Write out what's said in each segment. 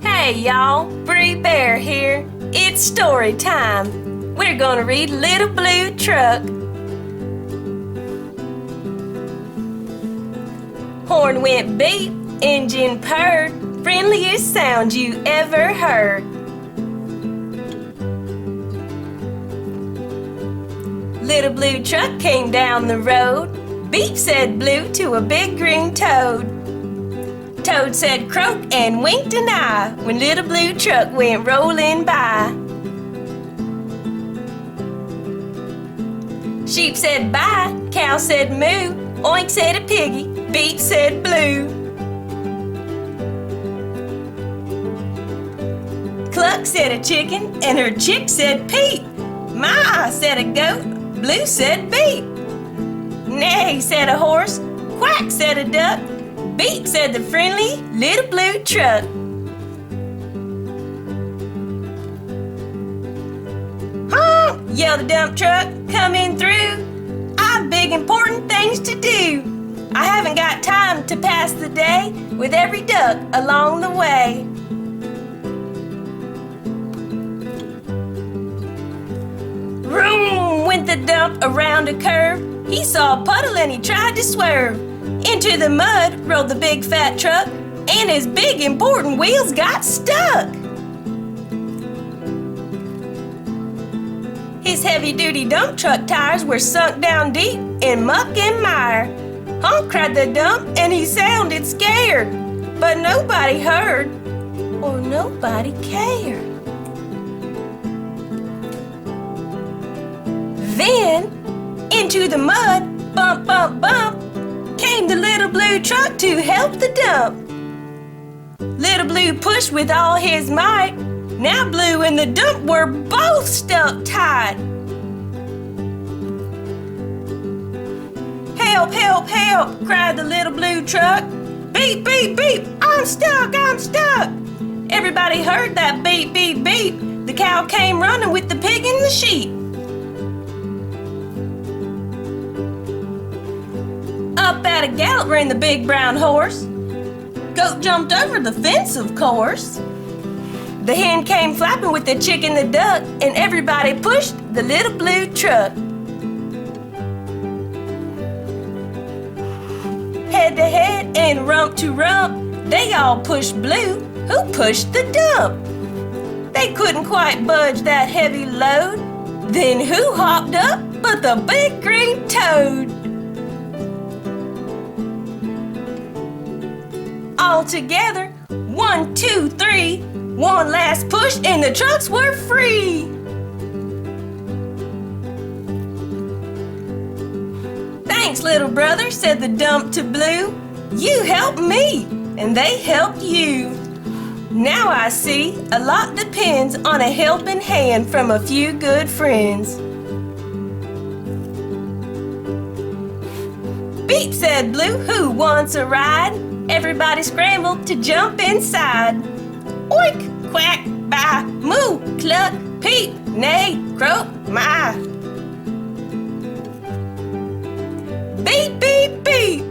Hey y'all, Bree Bear here. It's story time. We're gonna read Little Blue Truck. Horn went beep, engine purred, friendliest sound you ever heard. Little Blue Truck came down the road. Beep said blue to a big green toad. Toad said croak and winked an eye when Little Blue Truck went rolling by. Sheep said bye, cow said moo, oink said a piggy, beep said blue. Cluck said a chicken and her chick said peep. Ma said a goat, blue said beep. Neigh said a horse, quack said a duck, beep said the friendly Little Blue Truck. Honk, yelled the dump truck coming through. I've big important things to do. I haven't got time to pass the day with every duck along the way. Vroom went the dump around a curve. He saw a puddle and he tried to swerve. Into the mud rolled the big fat truck, and his big important wheels got stuck. His heavy-duty dump truck tires were sunk down deep in muck and mire. Honk cried the dump and he sounded scared, but nobody heard or nobody cared. Then, into the mud, bump, bump, bump, came the Little Blue Truck to help the dump. Little Blue pushed with all his might. Now Blue and the dump were both stuck tight. Help, help, help, cried the Little Blue Truck. Beep, beep, beep, I'm stuck, I'm stuck. Everybody heard that beep, beep, beep. The cow came running with the pig and the sheep. Up at a gallop ran the big brown horse. Goat jumped over the fence, of course. The hen came flapping with the chick and the duck, and everybody pushed the Little Blue Truck. Head to head and rump to rump, they all pushed Blue, who pushed the dump. They couldn't quite budge that heavy load. Then who hopped up but the big green toad? All together, 1, 2, 3, one last push and the trucks were free. Thanks, little brother, said the dump to Blue. You helped me, and they helped you. Now I see a lot depends on a helping hand from a few good friends. Beep, said Blue, who wants a ride? Everybody scrambled to jump inside. Oink, quack, baa, moo, cluck, peep, neigh, croak, my. Beep, beep, beep.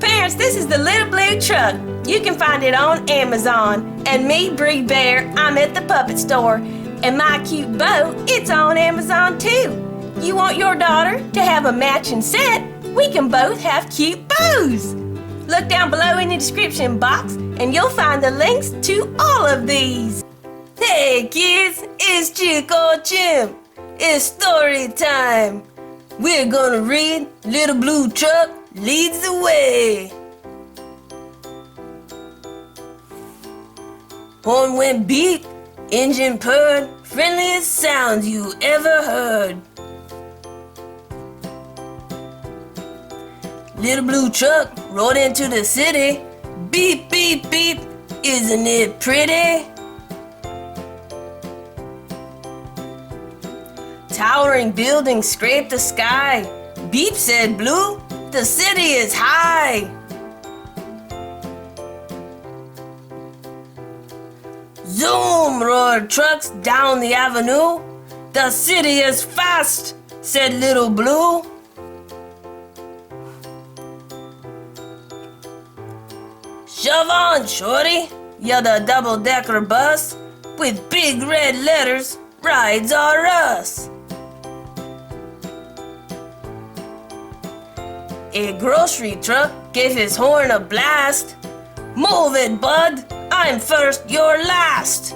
Parents, this is the Little Blue Truck. You can find it on Amazon. And me, Bree Bear, I'm at the puppet store. And my cute bow, it's on Amazon too. You want your daughter to have a matching set? We can both have cute bows. Look down below in the description box and you'll find the links to all of these. Hey kids, it's Chick or Chimp. It's story time. We're gonna read Little Blue Truck Leads the Way. Horn went beep, engine purred, friendliest sounds you ever heard. Little Blue Truck rode into the city. Beep, beep, beep, isn't it pretty? Towering buildings scrape the sky. Beep, said Blue, the city is high. Zoom roared trucks down the avenue. The city is fast. said Little Blue. Shove on, shorty, yelled a double-decker bus with big red letters, rides are us. A grocery truck gave his horn a blast. Move it, bud, I'm first, you're last.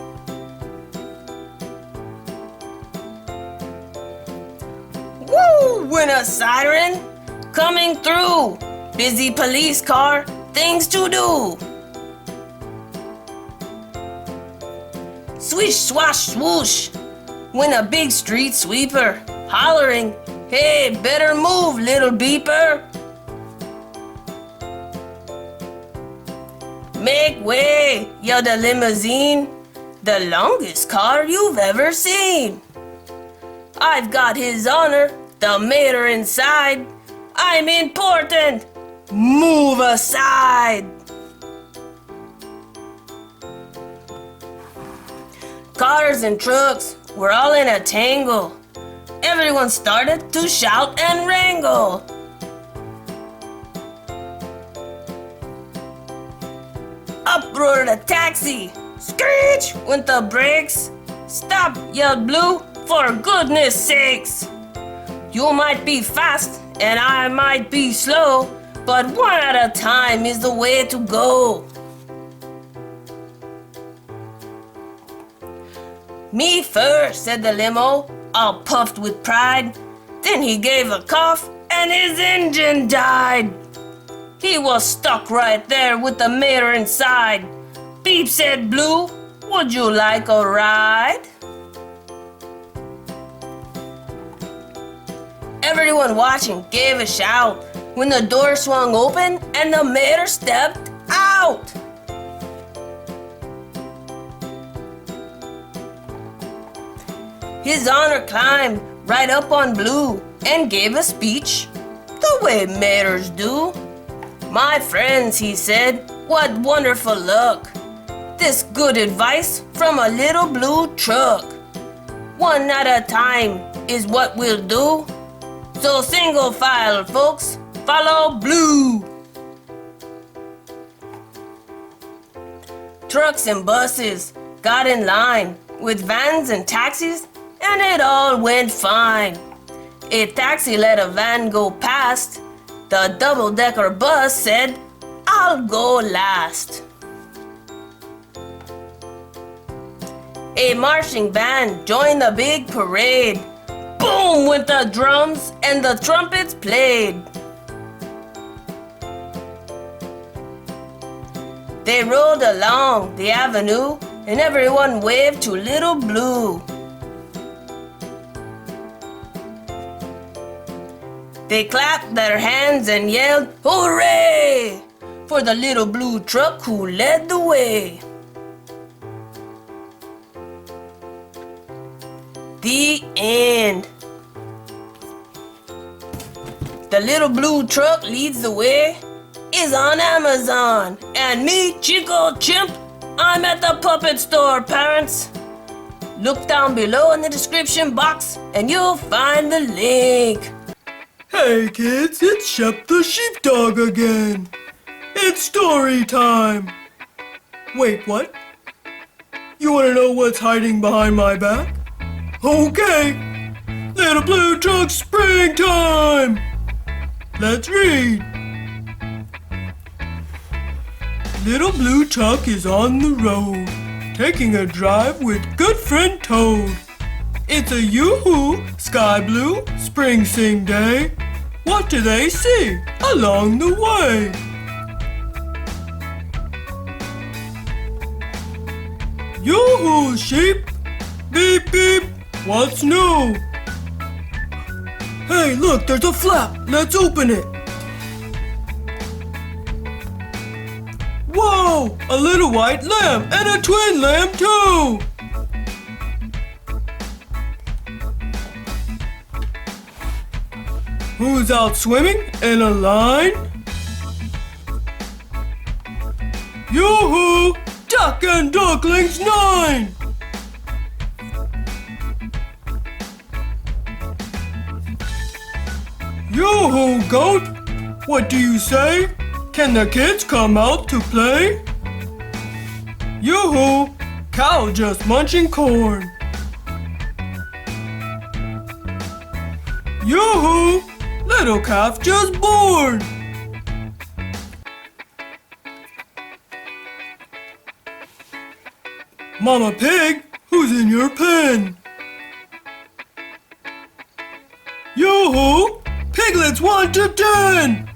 Woo, went a siren, coming through. Busy police car, things to do. Swish, swash, swoosh, went a big street sweeper, hollering, hey, better move, little beeper. Make way, yelled a limousine, the longest car you've ever seen. I've got his honor, the mayor inside. I'm important, move aside. Cars and trucks were all in a tangle. Everyone started to shout and wrangle. Up roared a taxi. Screech went the brakes. Stop, yelled Blue, for goodness sakes. You might be fast and I might be slow, but one at a time is the way to go. Me first, said the limo, all puffed with pride. Then he gave a cough and his engine died. He was stuck right there with the mayor inside. Beep, said Blue, would you like a ride? Everyone watching gave a shout when the door swung open and the mayor stepped out. His honor climbed right up on Blue and gave a speech the way mayors do. My friends, he said, what wonderful luck. This good advice from a little blue truck. One at a time is what we'll do. So single file, folks, follow Blue. Trucks and buses got in line with vans and taxis, and it all went fine. A taxi let a van go past. The double-decker bus said, I'll go last. A marching band joined the big parade. Boom went the drums and the trumpets played. They rode along the avenue and everyone waved to Little Blue. They clapped their hands and yelled, hooray! For the little blue truck who led the way. The end. The little blue truck leads the way is on Amazon. And me, Chico Chimp, I'm at the puppet store, parents. Look down below in the description box and you'll find the link. Hey kids, it's Shep the Sheepdog again. It's story time. Wait, what? You want to know what's hiding behind my back? Okay. Little Blue Truck Springtime. Let's read. Little Blue Truck is on the road, taking a drive with good friend Toad. It's a yoo-hoo, sky blue, spring sing day. What do they see along the way? Yoo-hoo, sheep! Beep, beep! What's new? Hey, look, there's a flap. Let's open it. Whoa! A little white lamb and a twin lamb too! Who's out swimming in a line? Yoo-hoo! Duck and Ducklings 9! Yoo-hoo, goat! What do you say? Can the kids come out to play? Yoo-hoo, cow just munching corn. Yoo-hoo, little calf just born. Mama Pig, who's in your pen? Yoo-hoo, piglets 1 to 10.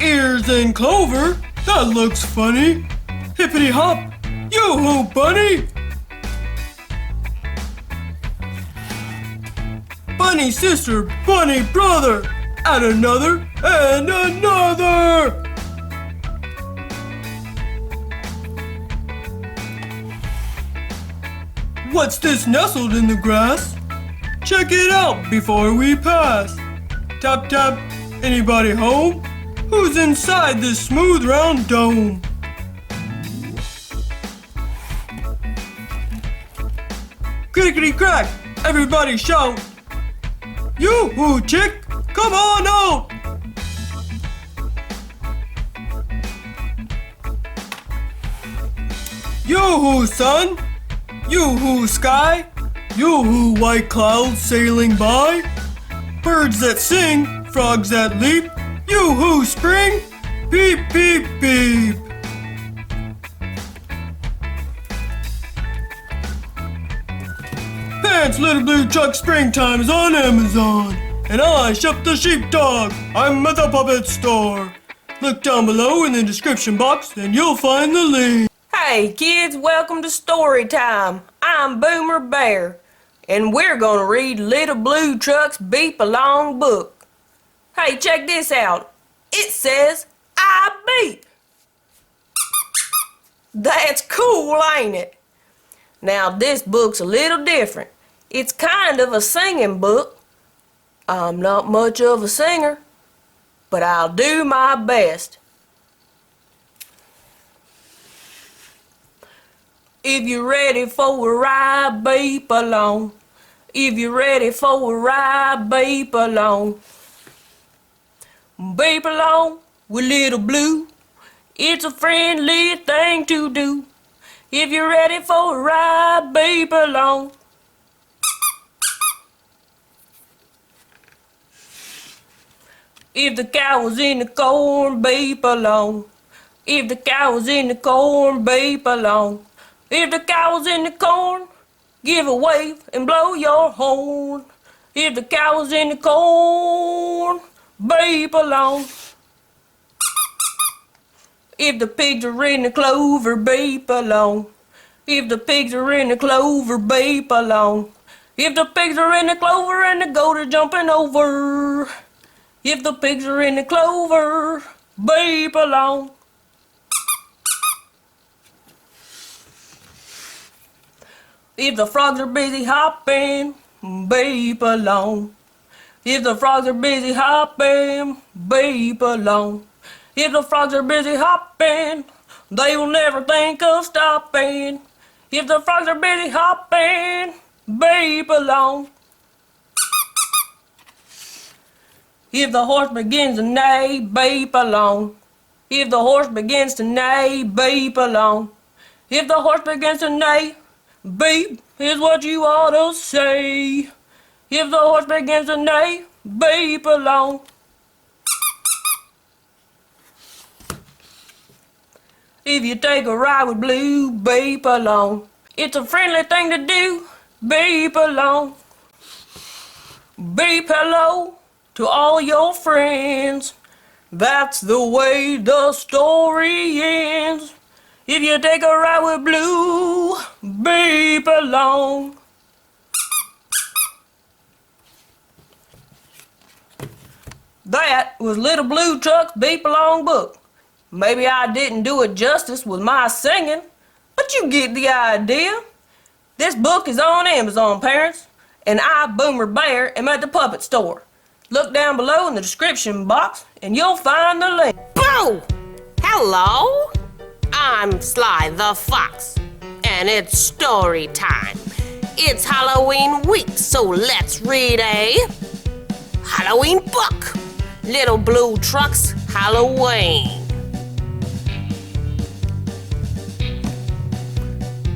Ears and clover, that looks funny. Hippity hop, yoo-hoo, bunny. Bunny sister, bunny brother, add another and another. What's this nestled in the grass? Check it out before we pass. Tap tap, anybody home? Who's inside this smooth round dome? Crickety crack, everybody shout. Yoo-hoo, chick, come on out. Yoo-hoo, sun. Yoo-hoo, sky. Yoo-hoo, white clouds sailing by. Birds that sing, frogs that leap. Yoo-hoo, spring. Beep, beep, beep. Pants, Little Blue Truck, springtime is on Amazon. And I shop the sheepdog. I'm at the puppet store. Look down below in the description box and you'll find the link. Hey kids, welcome to story time. I'm Boomer Bear, and we're gonna read Little Blue Truck's Beep Along book. Hey, check this out. It says, I beep. That's cool, ain't it? Now this book's a little different. It's kind of a singing book. I'm not much of a singer, but I'll do my best. If you're ready for a ride, beep along. If you're ready for a ride, beep along. Beep along with Little Blue. It's a friendly thing to do. If you're ready for a ride, beep along. If the cow was in the corn, beep along. If the cow was in the corn, beep along. If the cow was in the corn, give a wave and blow your horn. If the cow was in the corn, beep along. If the pigs are in the clover, beep along. If the pigs are in the clover, beep along. If the pigs are in the clover and the goat are jumping over. If the pigs are in the clover, beep along. If the frogs are busy hopping, beep along. If the frogs are busy hopping, beep along. If the frogs are busy hopping, they will never think of stopping. If the frogs are busy hopping, beep along. If the horse begins to neigh, beep along. If the horse begins to neigh, beep along. If the horse begins to neigh, beep is what you ought to say. If the horse begins to neigh, beep along. If you take a ride with Blue, beep along. It's a friendly thing to do, beep along. Beep hello to all your friends. That's the way the story ends. If you take a ride with Blue, beep along. That was Little Blue Truck's Beep Along book. Maybe I didn't do it justice with my singing, but you get the idea. This book is on Amazon, parents, and I, Boomer Bear, am at the puppet store. Look down below in the description box and you'll find the link. Boo! Hello? I'm Sly the Fox, and it's story time. It's Halloween week, so let's read a Halloween book. Little Blue Truck's Halloween.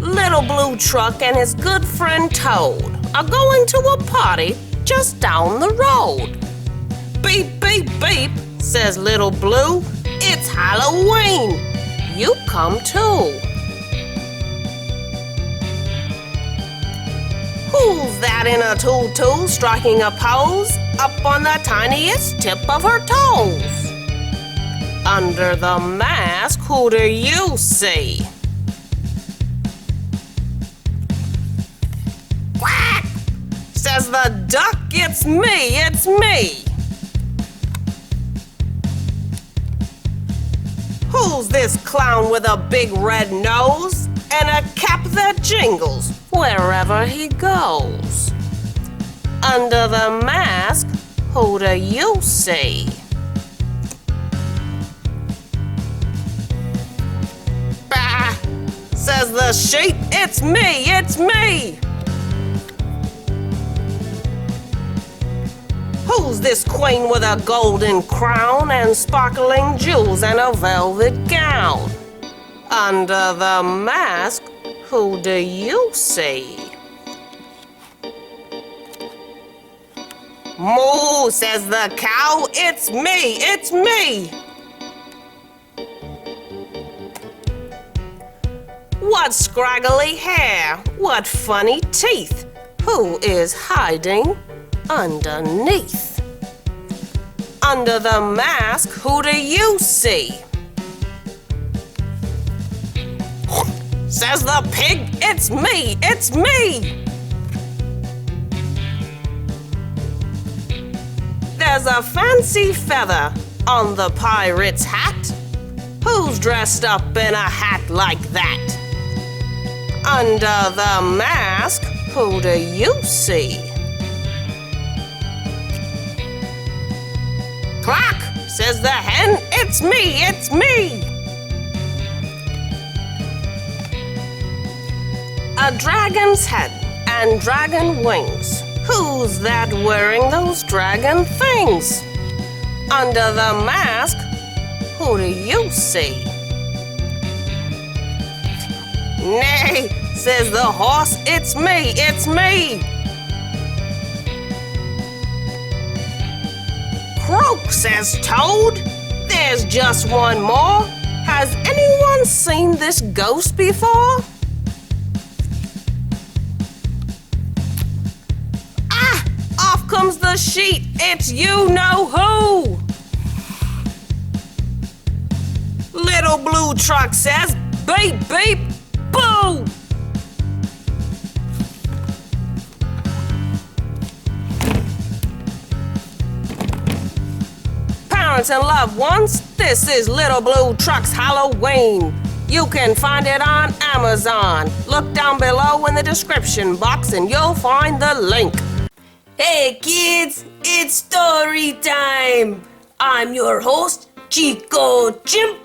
Little Blue Truck and his good friend Toad are going to a party just down the road. Beep, beep, beep, says Little Blue. It's Halloween. You come too. Who's that in a tutu striking a pose up on the tiniest tip of her toes? Under the mask, who do you see? Quack! Says the duck, it's me, it's me. Who's this clown with a big red nose and a cap that jingles wherever he goes? Under the mask, who do you see? Bah! Says the sheep, it's me, it's me. Who's this queen with a golden crown and sparkling jewels and a velvet gown? Under the mask, who do you see? Moo, says the cow, it's me, it's me. What scraggly hair, what funny teeth, who is hiding underneath? Under the mask, who do you see? Says the pig, it's me, it's me. There's a fancy feather on the pirate's hat. Who's dressed up in a hat like that? Under the mask, who do you see? Clack, says the hen, it's me, it's me. A dragon's head and dragon wings. Who's that wearing those dragon things? Under the mask, who do you see? Nay, says the horse, it's me, it's me. Croak, says Toad, there's just one more. Has anyone seen this ghost before? Ah, off comes the sheet, it's you-know-who. Little Blue Truck says, beep, beep, boo. Parents and loved ones, this is Little Blue Truck's Halloween. You can find it on Amazon. Look down below in the description box and you'll find the link. Hey kids, it's story time. I'm your host, Chico Chimp,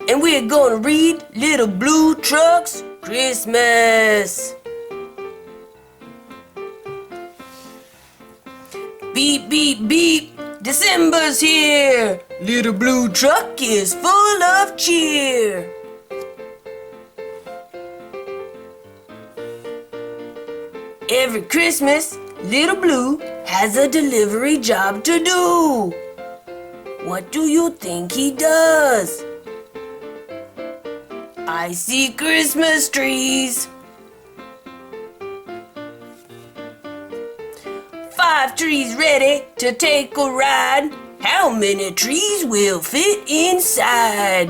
and we're gonna read Little Blue Truck's Christmas. Beep, beep, beep, December's here. Little Blue Truck is full of cheer. Every Christmas, Little Blue has a delivery job to do. What do you think he does? I see Christmas trees. 5 trees ready to take a ride. How many trees will fit inside?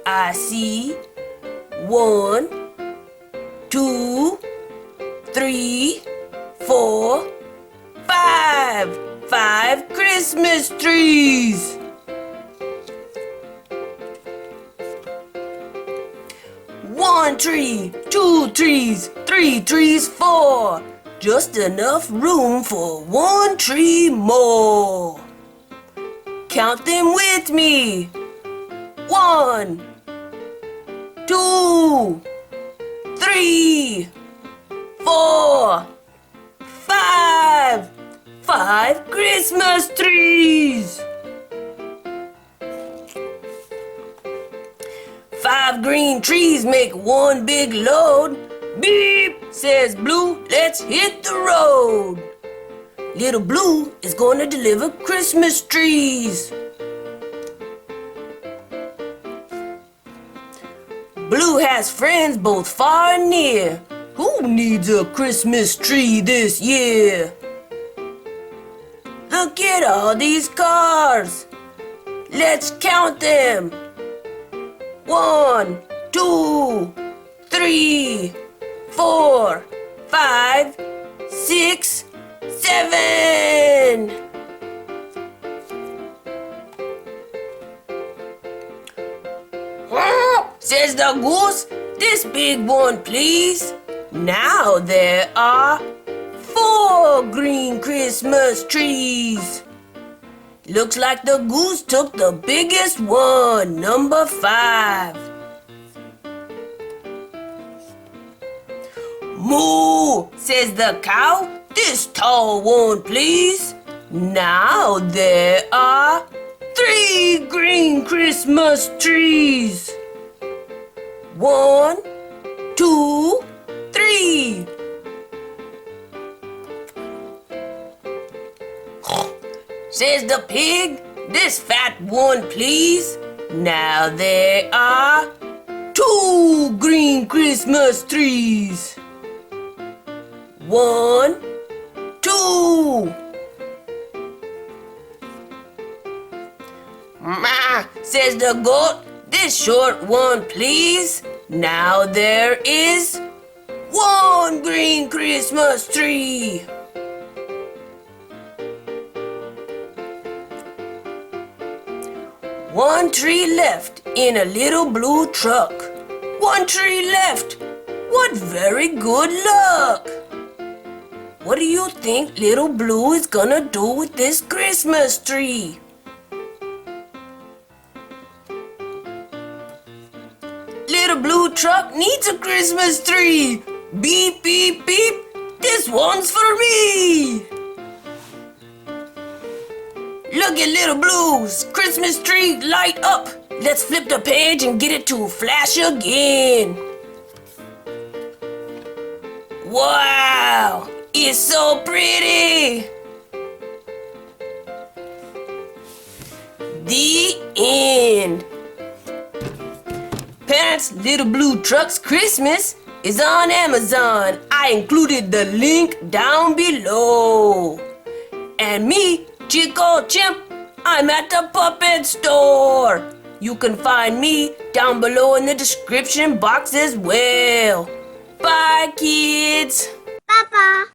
I see 1, 2, 3, 4, 5. 5 Christmas trees. 1 tree, 2 trees, 3 trees, 4. Just enough room for 1 tree more. Count them with me. 1, 2, 3, 4, 5. 5 Christmas trees. 5 green trees make one big load. Beep, says Blue, let's hit the road. Little Blue is going to deliver Christmas trees. Blue has friends both far and near. Who needs a Christmas tree this year? Look at all these cars. Let's count them. 1, 2, 3, 4, 5, 6, 7. Says the goose, this big one please. Now there are 4 green Christmas trees. Looks like the goose took the biggest one, number 5. Moo, says the cow, this tall one please. Now there are 3 green Christmas trees. 1, 2, 3. Says the pig, this fat one please. Now there are 2 green Christmas trees. 1, 2. Ma, says the goat, this short one please. Now there is 1 green Christmas tree. 1 tree left in a little blue truck. 1 tree left. What very good luck. What do you think little Blue is gonna do with this Christmas tree? Little blue truck needs a Christmas tree. Beep, beep, beep. This one's for me. Look at Little Blue's Christmas tree light up. Let's flip the page and get it to flash again. Wow, it's so pretty. The end. Parents, Little Blue Truck's Christmas is on Amazon. I included the link down below. And me, Chico Chimp, I'm at the puppet store. You can find me down below in the description box as well. Bye, kids. Papa.